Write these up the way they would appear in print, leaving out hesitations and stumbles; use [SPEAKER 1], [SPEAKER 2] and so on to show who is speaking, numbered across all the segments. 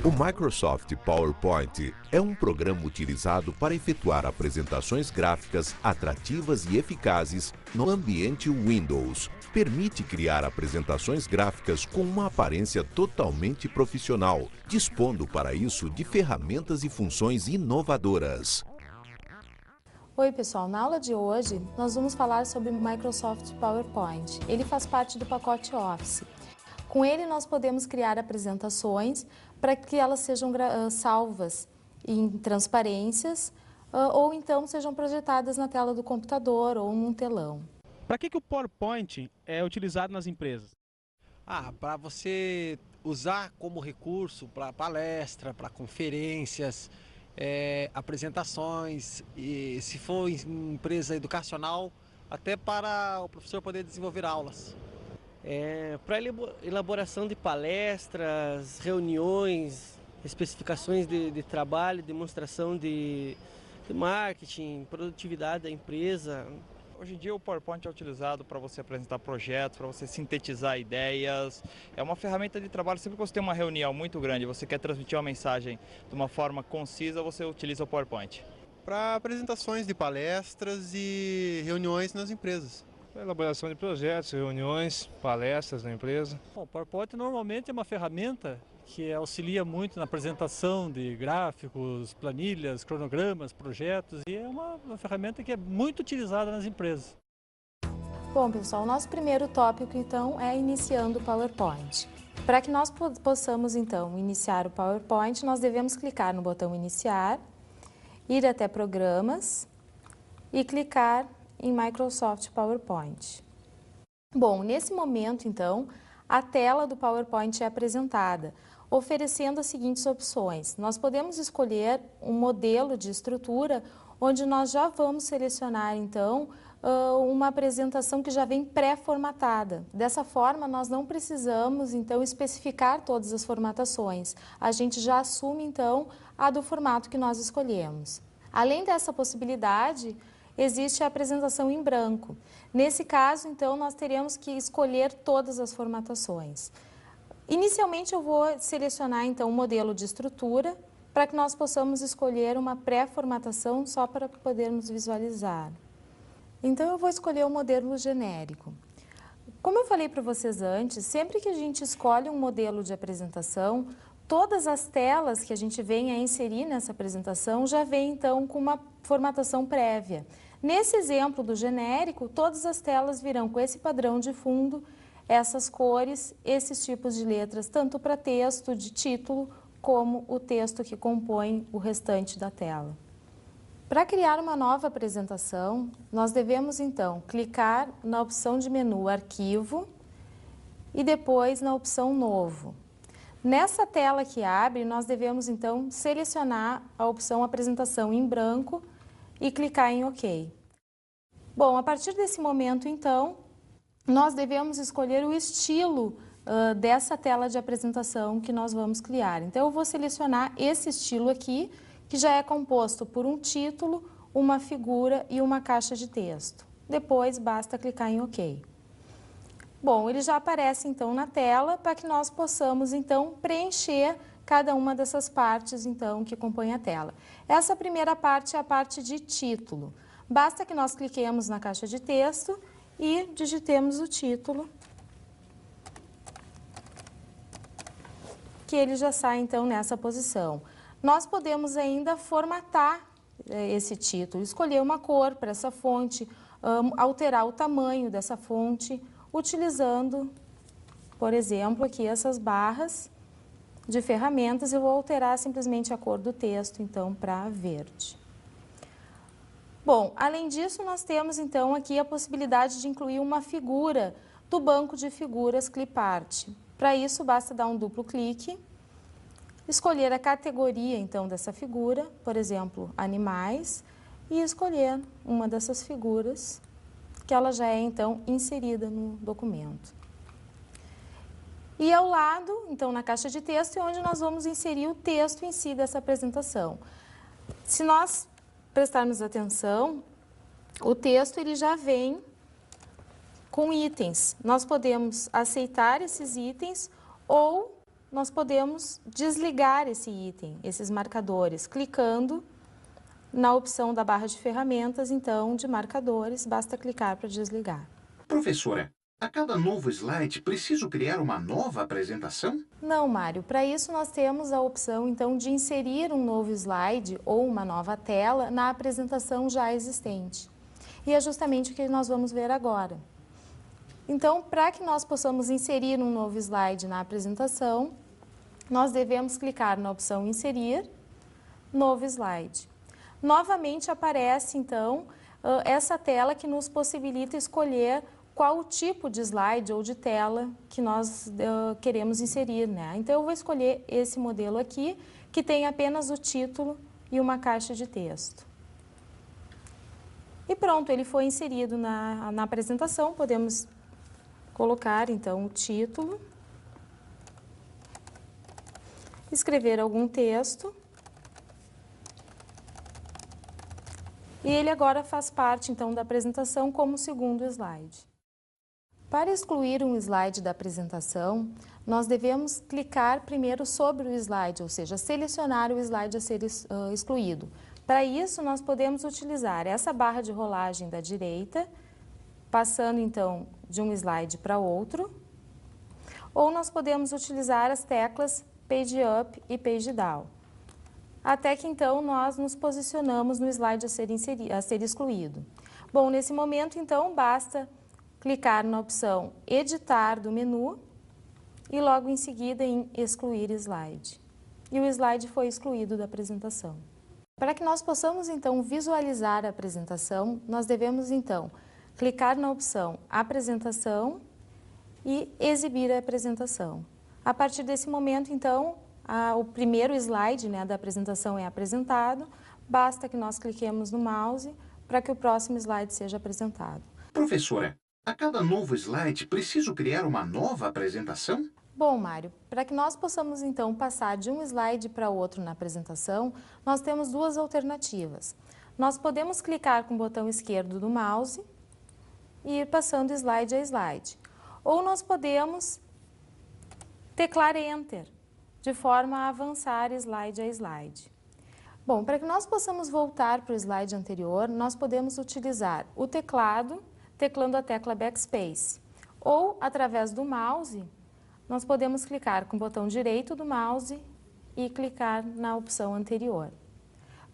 [SPEAKER 1] O Microsoft PowerPoint é um programa utilizado para efetuar apresentações gráficas atrativas e eficazes no ambiente Windows. Permite criar apresentações gráficas com uma aparência totalmente profissional, dispondo para isso de ferramentas e funções inovadoras.
[SPEAKER 2] Oi pessoal, na aula de hoje nós vamos falar sobre o Microsoft PowerPoint. Ele faz parte do pacote Office. Com ele nós podemos criar apresentações para que elas sejam salvas em transparências ou então sejam projetadas na tela do computador ou num telão.
[SPEAKER 3] Para que o PowerPoint é utilizado nas empresas?
[SPEAKER 4] Para você usar como recurso para palestra, para conferências, apresentações, e se for em empresa educacional, até para o professor poder desenvolver aulas.
[SPEAKER 5] Para elaboração de palestras, reuniões, especificações de trabalho, demonstração de marketing, produtividade da empresa.
[SPEAKER 6] Hoje em dia o PowerPoint é utilizado para você apresentar projetos, para você sintetizar ideias. É uma ferramenta de trabalho. Sempre que você tem uma reunião muito grande, você quer transmitir uma mensagem de uma forma concisa, você utiliza o PowerPoint.
[SPEAKER 7] Para apresentações de palestras e reuniões nas empresas.
[SPEAKER 8] Elaboração de projetos, reuniões, palestras na empresa.
[SPEAKER 9] Bom, o PowerPoint normalmente é uma ferramenta que auxilia muito na apresentação de gráficos, planilhas, cronogramas, projetos, e é uma ferramenta que é muito utilizada nas empresas.
[SPEAKER 2] Bom pessoal, o nosso primeiro tópico então é iniciando o PowerPoint. Para que nós possamos então iniciar o PowerPoint, nós devemos clicar no botão iniciar, ir até programas e clicar em Microsoft PowerPoint. Bom, nesse momento, então, a tela do PowerPoint é apresentada, oferecendo as seguintes opções. Nós podemos escolher um modelo de estrutura, onde nós já vamos selecionar, então, uma apresentação que já vem pré-formatada. Dessa forma, nós não precisamos, então, especificar todas as formatações. A gente já assume, então, a do formato que nós escolhemos. Além dessa possibilidade, existe a apresentação em branco. Nesse caso, então, nós teremos que escolher todas as formatações. Inicialmente, eu vou selecionar, então, o modelo de estrutura, para que nós possamos escolher uma pré-formatação só para podermos visualizar. Então, eu vou escolher o modelo genérico. Como eu falei para vocês antes, sempre que a gente escolhe um modelo de apresentação, todas as telas que a gente venha a inserir nessa apresentação já vem, então, com uma formatação prévia. Nesse exemplo do genérico, todas as telas virão com esse padrão de fundo, essas cores, esses tipos de letras, tanto para texto de título, como o texto que compõe o restante da tela. Para criar uma nova apresentação, nós devemos, então, clicar na opção de menu Arquivo e depois na opção Novo. Nessa tela que abre, nós devemos, então, selecionar a opção Apresentação em branco e clicar em OK. Bom, a partir desse momento, então, nós devemos escolher o estilo dessa tela de apresentação que nós vamos criar. Então, eu vou selecionar esse estilo aqui, que já é composto por um título, uma figura e uma caixa de texto. Depois, basta clicar em OK. Bom, ele já aparece, então, na tela para que nós possamos, então, preencher cada uma dessas partes, então, que compõem a tela. Essa primeira parte é a parte de título. Basta que nós cliquemos na caixa de texto e digitemos o título, que ele já sai, então, nessa posição. Nós podemos ainda formatar esse título, escolher uma cor para essa fonte, alterar o tamanho dessa fonte, utilizando, por exemplo, aqui essas barras de ferramentas. Eu vou alterar simplesmente a cor do texto, então, para verde. Bom, além disso, nós temos, então, aqui a possibilidade de incluir uma figura do banco de figuras Clipart. Para isso, basta dar um duplo clique, escolher a categoria, então, dessa figura, por exemplo, animais, e escolher uma dessas figuras, que ela já é, então, inserida no documento. E ao lado, então, na caixa de texto, é onde nós vamos inserir o texto em si dessa apresentação. Se nós prestarmos atenção, o texto ele já vem com itens. Nós podemos aceitar esses itens ou nós podemos desligar esse item, esses marcadores, clicando na opção da barra de ferramentas, então, de marcadores, basta clicar para desligar.
[SPEAKER 10] Professora, a cada novo slide, preciso criar uma nova apresentação?
[SPEAKER 2] Não, Mário. Para isso, nós temos a opção, então, de inserir um novo slide ou uma nova tela na apresentação já existente. E é justamente o que nós vamos ver agora. Então, para que nós possamos inserir um novo slide na apresentação, nós devemos clicar na opção Inserir, Novo Slide. Novamente aparece, então, essa tela que nos possibilita escolher qual o tipo de slide ou de tela que nós queremos inserir, né? Então, eu vou escolher esse modelo aqui, que tem apenas o título e uma caixa de texto. E pronto, ele foi inserido na apresentação. Podemos colocar, então, o título, escrever algum texto. E ele agora faz parte, então, da apresentação como segundo slide. Para excluir um slide da apresentação, nós devemos clicar primeiro sobre o slide, ou seja, selecionar o slide a ser excluído. Para isso, nós podemos utilizar essa barra de rolagem da direita, passando, então, de um slide para outro, ou nós podemos utilizar as teclas Page Up e Page Down, até que, então, nós nos posicionamos no slide a ser excluído. Bom, nesse momento, então, basta clicar na opção Editar do menu e logo em seguida em Excluir Slide. E o slide foi excluído da apresentação. Para que nós possamos, então, visualizar a apresentação, nós devemos, então, clicar na opção Apresentação e Exibir a apresentação. A partir desse momento, então, o primeiro slide, né, da apresentação é apresentado, basta que nós cliquemos no mouse para que o próximo slide seja apresentado.
[SPEAKER 10] Professora, a cada novo slide, preciso criar uma nova apresentação?
[SPEAKER 2] Bom, Mário, para que nós possamos, então, passar de um slide para outro na apresentação, nós temos duas alternativas. Nós podemos clicar com o botão esquerdo do mouse e ir passando slide a slide. Ou nós podemos teclar Enter, de forma a avançar slide a slide. Bom, para que nós possamos voltar para o slide anterior, nós podemos utilizar o teclado, teclando a tecla Backspace. Ou, através do mouse, nós podemos clicar com o botão direito do mouse e clicar na opção anterior.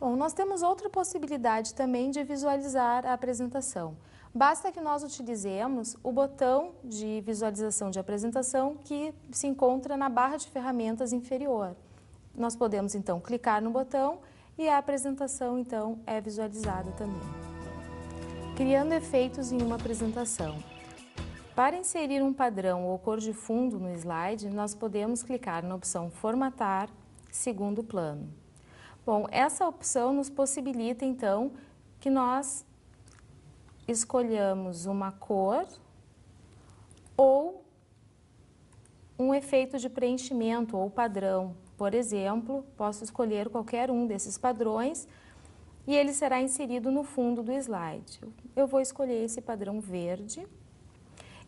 [SPEAKER 2] Bom, nós temos outra possibilidade também de visualizar a apresentação. Basta que nós utilizemos o botão de visualização de apresentação que se encontra na barra de ferramentas inferior. Nós podemos, então, clicar no botão e a apresentação, então, é visualizada também. Criando efeitos em uma apresentação. Para inserir um padrão ou cor de fundo no slide, nós podemos clicar na opção Formatar, Segundo Plano. Bom, essa opção nos possibilita, então, que nós escolhamos uma cor ou um efeito de preenchimento ou padrão. Por exemplo, posso escolher qualquer um desses padrões e ele será inserido no fundo do slide. Eu vou escolher esse padrão verde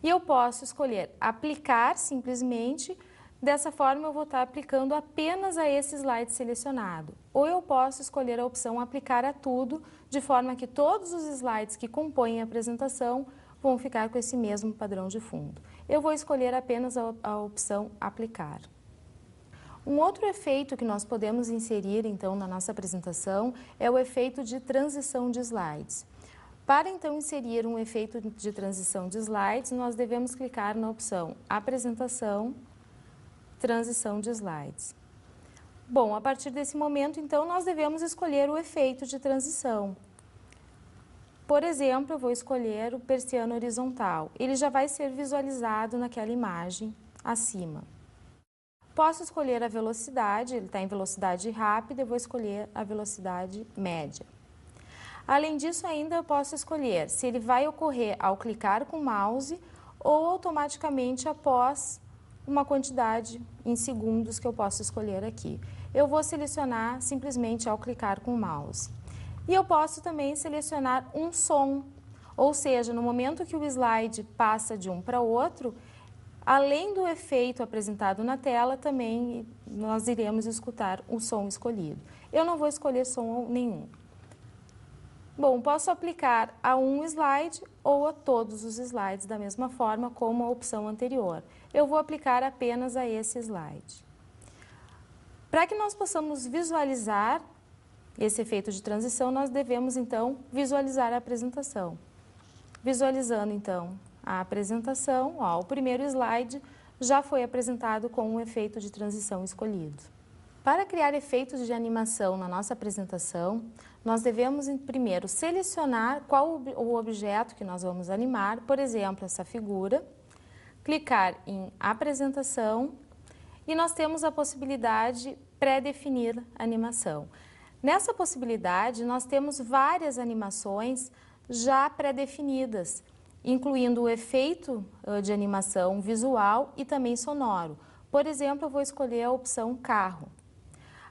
[SPEAKER 2] e eu posso escolher aplicar simplesmente. Dessa forma, eu vou estar aplicando apenas a esse slide selecionado. Ou eu posso escolher a opção Aplicar a Tudo, de forma que todos os slides que compõem a apresentação vão ficar com esse mesmo padrão de fundo. Eu vou escolher apenas a opção Aplicar. Um outro efeito que nós podemos inserir, então, na nossa apresentação é o efeito de transição de slides. Para, então, inserir um efeito de transição de slides, nós devemos clicar na opção Apresentação, Transição de slides. Bom, a partir desse momento, então, nós devemos escolher o efeito de transição. Por exemplo, eu vou escolher o persiano horizontal. Ele já vai ser visualizado naquela imagem acima. Posso escolher a velocidade, ele está em velocidade rápida, eu vou escolher a velocidade média. Além disso, ainda eu posso escolher se ele vai ocorrer ao clicar com o mouse ou automaticamente após uma quantidade em segundos que eu posso escolher aqui. Eu vou selecionar simplesmente ao clicar com o mouse. E eu posso também selecionar um som, ou seja, no momento que o slide passa de um para outro, além do efeito apresentado na tela, também nós iremos escutar o som escolhido. Eu não vou escolher som nenhum. Bom, posso aplicar a um slide ou a todos os slides da mesma forma como a opção anterior. Eu vou aplicar apenas a esse slide. Para que nós possamos visualizar esse efeito de transição, nós devemos então visualizar a apresentação. Visualizando então a apresentação, o primeiro slide já foi apresentado com o efeito de transição escolhido. Para criar efeitos de animação na nossa apresentação, nós devemos primeiro selecionar qual o objeto que nós vamos animar, por exemplo, essa figura, clicar em apresentação e nós temos a possibilidade de pré-definir animação. Nessa possibilidade, nós temos várias animações já pré-definidas, incluindo o efeito de animação visual e também sonoro. Por exemplo, eu vou escolher a opção carro.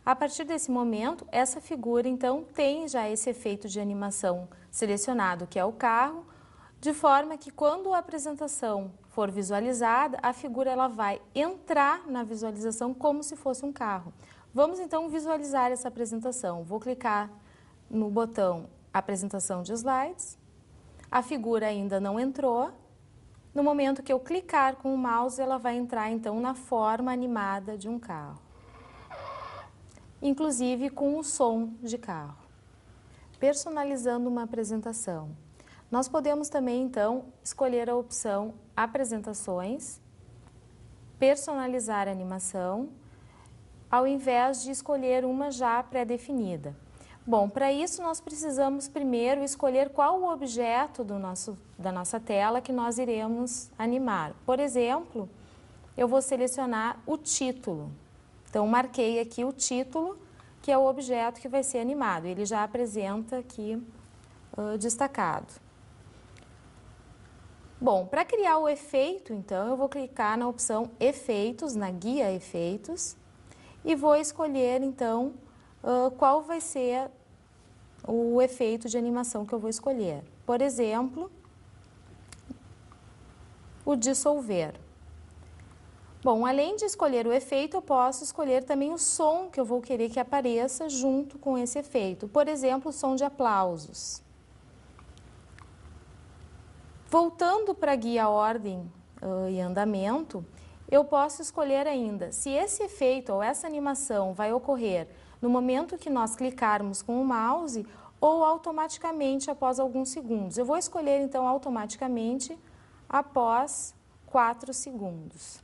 [SPEAKER 2] A partir desse momento, essa figura, então, tem já esse efeito de animação selecionado, que é o carro, de forma que quando a apresentação for visualizada, a figura ela vai entrar na visualização como se fosse um carro. Vamos, então, visualizar essa apresentação. Vou clicar no botão Apresentação de Slides. A figura ainda não entrou. No momento que eu clicar com o mouse, ela vai entrar, então, na forma animada de um carro. Inclusive com o som de carro. Personalizando uma apresentação. Nós podemos também, então, escolher a opção Apresentações, personalizar a animação, ao invés de escolher uma já pré-definida. Bom, para isso nós precisamos primeiro escolher qual o objeto da nossa tela que nós iremos animar. Por exemplo, eu vou selecionar o título. Então, marquei aqui o título, que é o objeto que vai ser animado. Ele já apresenta aqui destacado. Bom, para criar o efeito, então, eu vou clicar na opção Efeitos, na guia Efeitos, e vou escolher, então, qual vai ser o efeito de animação que eu vou escolher. Por exemplo, o dissolver. Bom, além de escolher o efeito, eu posso escolher também o som que eu vou querer que apareça junto com esse efeito. Por exemplo, o som de aplausos. Voltando para a guia Ordem e Andamento, eu posso escolher ainda se esse efeito ou essa animação vai ocorrer no momento que nós clicarmos com o mouse ou automaticamente após alguns segundos. Eu vou escolher, então, automaticamente após 4 segundos.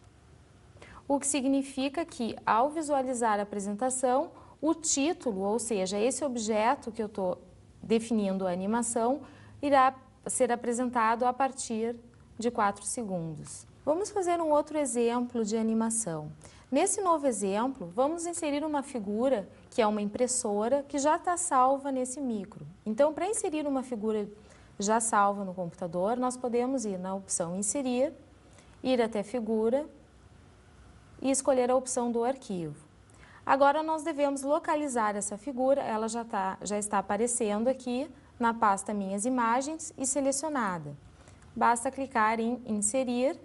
[SPEAKER 2] O que significa que, ao visualizar a apresentação, o título, ou seja, esse objeto que eu estou definindo a animação, irá ser apresentado a partir de 4 segundos. Vamos fazer um outro exemplo de animação. Nesse novo exemplo, vamos inserir uma figura, que é uma impressora, que já está salva nesse micro. Então, para inserir uma figura já salva no computador, nós podemos ir na opção Inserir, ir até Figura, e escolher a opção do arquivo. Agora nós devemos localizar essa figura, ela já está aparecendo aqui na pasta Minhas Imagens e selecionada. Basta clicar em Inserir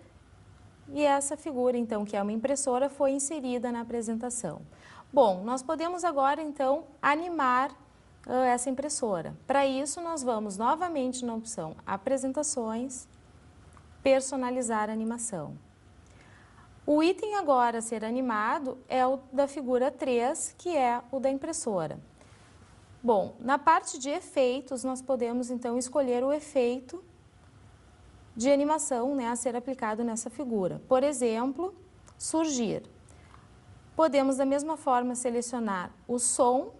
[SPEAKER 2] e essa figura, então, que é uma impressora, foi inserida na apresentação. Bom, nós podemos agora, então, animar essa impressora. Para isso, nós vamos novamente na opção Apresentações, Personalizar a animação. O item agora a ser animado é o da figura 3, que é o da impressora. Bom, na parte de efeitos, nós podemos então escolher o efeito de animação, a ser aplicado nessa figura. Por exemplo, surgir. Podemos da mesma forma selecionar o som,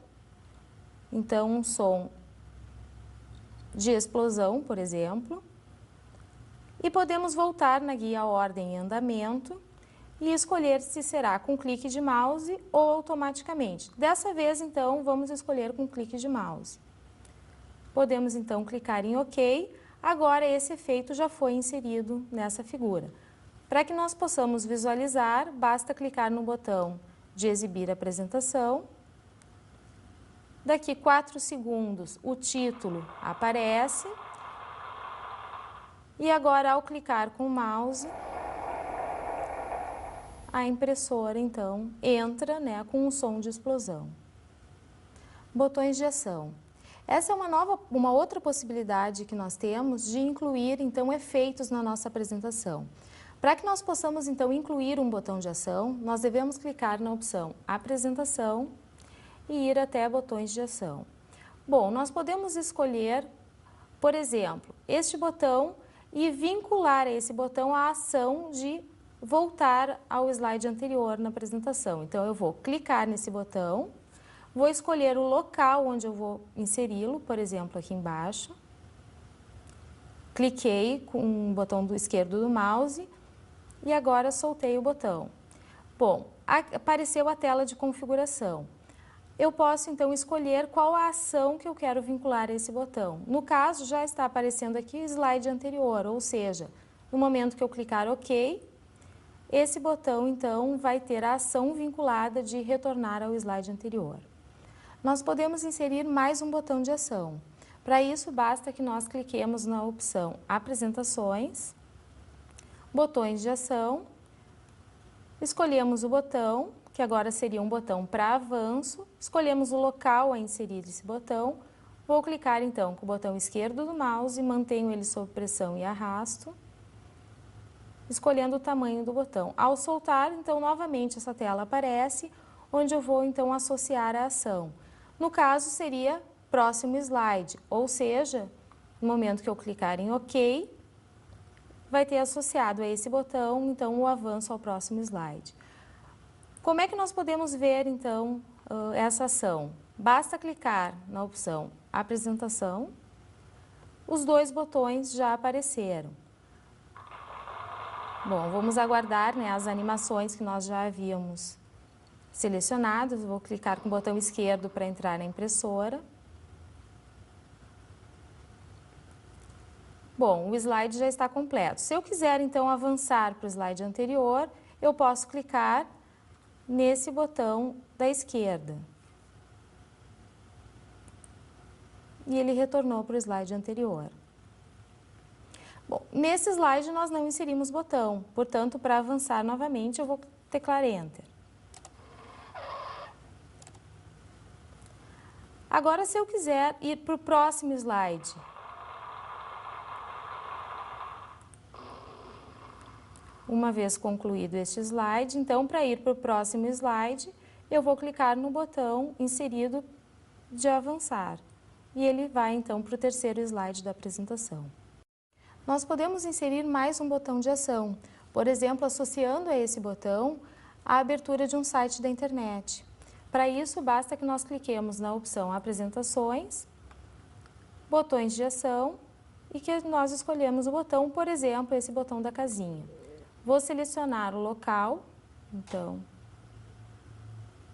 [SPEAKER 2] então um som de explosão, por exemplo, e podemos voltar na guia Ordem e Andamento e escolher se será com clique de mouse ou automaticamente. Dessa vez, então, vamos escolher com clique de mouse. Podemos, então, clicar em OK. Agora, esse efeito já foi inserido nessa figura. Para que nós possamos visualizar, basta clicar no botão de Exibir apresentação Daqui 4 segundos o título aparece. E agora, ao clicar com o mouse, a impressora, então, entra, né, com um som de explosão. Botões de ação. Essa é uma outra possibilidade que nós temos de incluir, então, efeitos na nossa apresentação. Para que nós possamos, então, incluir um botão de ação, nós devemos clicar na opção Apresentação e ir até Botões de ação. Bom, nós podemos escolher, por exemplo, este botão e vincular a esse botão a ação de voltar ao slide anterior na apresentação. Então, eu vou clicar nesse botão, vou escolher o local onde eu vou inseri-lo, por exemplo, aqui embaixo. Cliquei com o botão do esquerdo do mouse e agora soltei o botão. Bom, apareceu a tela de configuração. Eu posso, então, escolher qual a ação que eu quero vincular a esse botão. No caso, já está aparecendo aqui o slide anterior, ou seja, no momento que eu clicar OK, esse botão, então, vai ter a ação vinculada de retornar ao slide anterior. Nós podemos inserir mais um botão de ação. Para isso, basta que nós cliquemos na opção Apresentações, Botões de ação, escolhemos o botão, que agora seria um botão para avanço, escolhemos o local a inserir esse botão, vou clicar então com o botão esquerdo do mouse, mantenho ele sob pressão e arrasto, escolhendo o tamanho do botão. Ao soltar, então, novamente essa tela aparece, onde eu vou então associar a ação. No caso, seria próximo slide, ou seja, no momento que eu clicar em OK, vai ter associado a esse botão, então, o avanço ao próximo slide. Como é que nós podemos ver, então, essa ação? Basta clicar na opção Apresentação, os dois botões já apareceram. Bom, vamos aguardar, né, as animações que nós já havíamos selecionado. Vou clicar com o botão esquerdo para entrar na impressora. Bom, o slide já está completo. Se eu quiser, então, avançar para o slide anterior, eu posso clicar nesse botão da esquerda. E ele retornou para o slide anterior. Bom, nesse slide nós não inserimos botão, portanto, para avançar novamente, eu vou teclar Enter. Agora, se eu quiser ir para o próximo slide, uma vez concluído este slide, então, para ir para o próximo slide, eu vou clicar no botão inserido de avançar. E ele vai, então, para o terceiro slide da apresentação. Nós podemos inserir mais um botão de ação, por exemplo, associando a esse botão a abertura de um site da internet. Para isso, basta que nós cliquemos na opção Apresentações, Botões de ação e que nós escolhemos o botão, por exemplo, esse botão da casinha. Vou selecionar o local, então,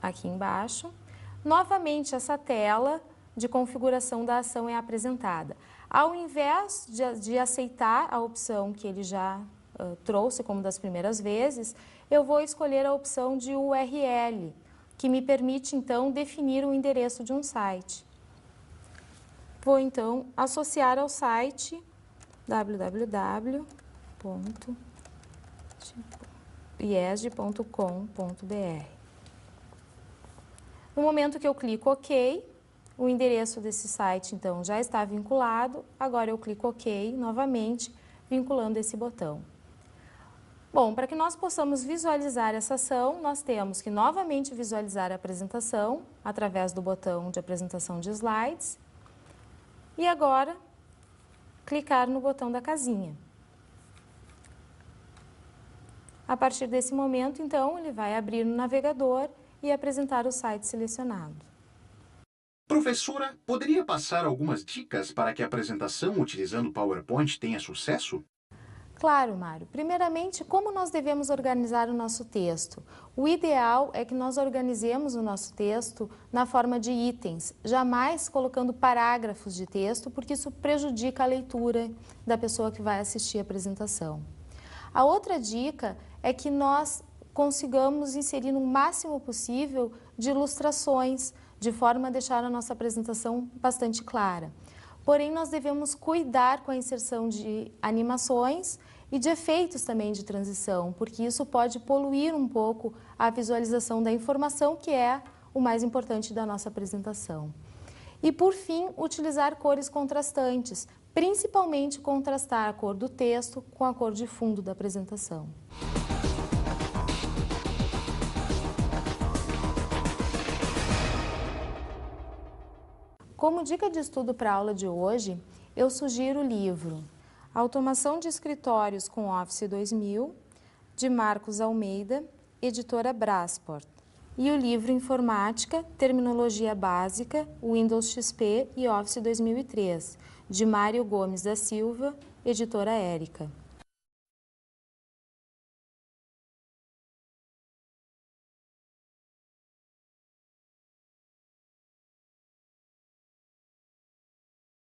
[SPEAKER 2] aqui embaixo. Novamente, essa tela de configuração da ação é apresentada. Ao invés de aceitar a opção que ele já trouxe como das primeiras vezes, eu vou escolher a opção de URL, que me permite, então, definir o endereço de um site. Vou, então, associar ao site www.iesg.com.br. No momento que eu clico OK, o endereço desse site, então, já está vinculado. Agora eu clico OK novamente, vinculando esse botão. Bom, para que nós possamos visualizar essa ação, nós temos que novamente visualizar a apresentação através do botão de apresentação de slides. E agora, clicar no botão da casinha. A partir desse momento, então, ele vai abrir no navegador e apresentar o site selecionado.
[SPEAKER 10] Professora, poderia passar algumas dicas para que a apresentação utilizando o PowerPoint tenha sucesso?
[SPEAKER 2] Claro, Mário. Primeiramente, como nós devemos organizar o nosso texto? O ideal é que nós organizemos o nosso texto na forma de itens, jamais colocando parágrafos de texto, porque isso prejudica a leitura da pessoa que vai assistir a apresentação. A outra dica é que nós consigamos inserir o máximo possível de ilustrações, de forma a deixar a nossa apresentação bastante clara. Porém, nós devemos cuidar com a inserção de animações e de efeitos também de transição, porque isso pode poluir um pouco a visualização da informação, que é o mais importante da nossa apresentação. E, por fim, utilizar cores contrastantes, principalmente contrastar a cor do texto com a cor de fundo da apresentação. Como dica de estudo para a aula de hoje, eu sugiro o livro Automação de Escritórios com Office 2000, de Marcos Almeida, editora Brasport, e o livro Informática, Terminologia Básica, Windows XP e Office 2003, de Mário Gomes da Silva, editora Érica.